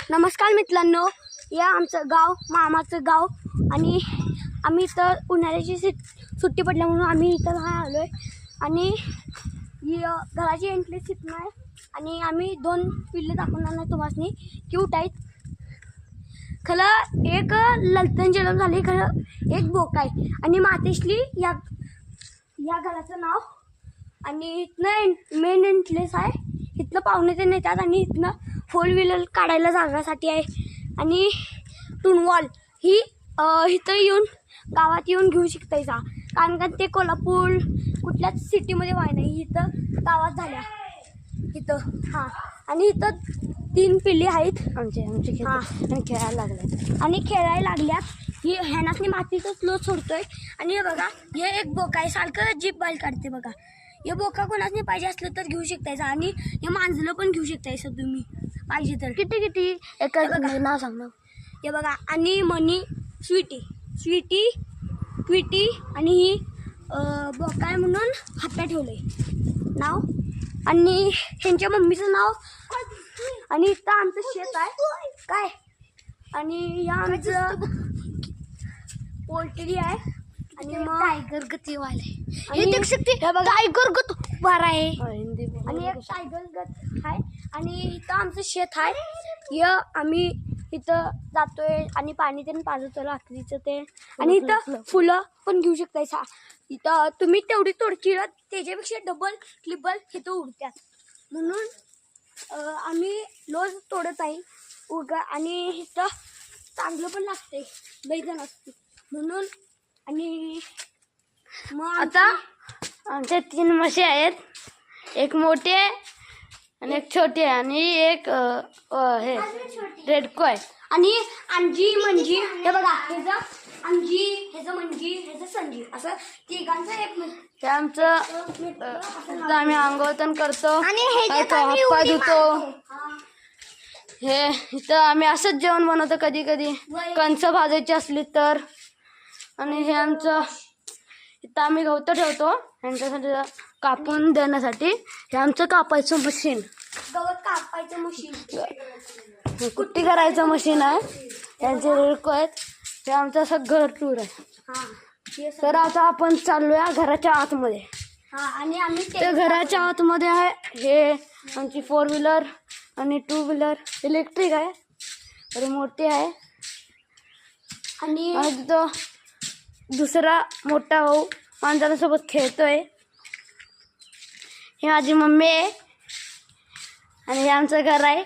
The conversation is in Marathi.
नमस्कार मित्रांनो, या आमचं गाव मामाचं गाव आणि आम्ही इथं उन्हाळ्याची सुट्टी पडल्या म्हणून आम्ही इथं राहायला आलो आहे. आणि घराची एंट्री तिथून आहे आणि आम्ही 2 पिल्ले दाखवणार नाही तुम्हाला क्यूट आहेत. खरं एक ललतन जन्म झाली, खरं एक बोका आहे आणि मातेश्री या घराचं नाव. आणि इथनं मेन एंट्रेस आहे, इथनं पाहुणे ते नेतात आणि इथनं 4 व्हीलर काढायला जागासाठी आहे. आणि टुनवॉल ही इथं येऊन गावात येऊन घेऊ शकतायचा, कारण का ते कोल्हापूर कुठल्याच सिटीमध्ये व्हाय नाही, इथं गावात झाल्या इथं. हां, आणि इथं 3 पिल्ली आहेत आमचे आणि खेळायला लागल्यात. ही ह्यानासनी मातीचं स्लो सोडतोय. आणि हे बघा, हे एक बोका आहे, सारखं जीप बाईल काढते बघा. हे बोका कोणासनी पाहिजे असलं तर घेऊ शकतायचा आणि हे मांजलं पण घेऊ शकतायचं तुम्ही पाहिजे तर. किती एका नाव सांग ना. हे बघा, आणि मनी स्वीटी क्विटी आणि ही बोका आहे म्हणून हातात ठेवलंय नाव. आणि ह्यांच्या मम्मीचं नाव. आणि इथं आमचं शेत आहे काय, आणि या आमचं पोल्ट्री आहे. आणि मग टायगर गतीवाले हे देख शकते, हे बघा टायगर गत बार आहे आणि एक टायगर गत आहे. आणि इथं आमचं शेत आहे, आम्ही इथं जातोय आणि पाणी ते पाजतो रात्रीचं ते. आणि इथं फुलं पण घेऊ शकतायचा. इथं तुम्ही तेवढी तोडकी त्याच्यापेक्षा डबल ट्रिपल इथं उडतात म्हणून आम्ही रोज तोडत आहे उगा. आणि इथं चांगलं पण लागतंय, बैजण असते म्हणून. आणि मग आता आमच्या 3 म्हशी आहेत, एक मोठी आहे आणि एक छोटी आहे आणि एक हे रेडको आहे. आणि अंजी मंजी हे बघा, ह्याचं अंजी, ह्याचं मंजी, ह्याचं संजी, असं तिघांचं एक. हे आमचं आम्ही आंघोळतन करतो आणि हातपाय धुतो. हे इथं आम्ही असंच जेवण बनवतो कधी कधी कणस भाजायची असली तर. आणि हे आमचं इथं आम्ही गवतं ठेवतो ह्यांच्यासाठी कापून देण्यासाठी. हे आमचं कापायचं मशीन, गवत कापायचं मशीन, कुट्टी करायचं मशीन आहे. त्यांचे रेडको आहेत. हे आमचं असं घर टूर आहे. हां, तर आता आपण चालूया घराच्या आतमध्ये. हां. आणि आम्ही ते घराच्या आतमध्ये आहे. हे आमची 4 व्हीलर आणि 2 व्हीलर इलेक्ट्रिक आहे, रिमोटी आहे. आणि तिथं दुसरा मोठा भाऊ मांजरासोबत खेळतोय. ही माझी मम्मी आहे आणि हे आमचं घर आहे.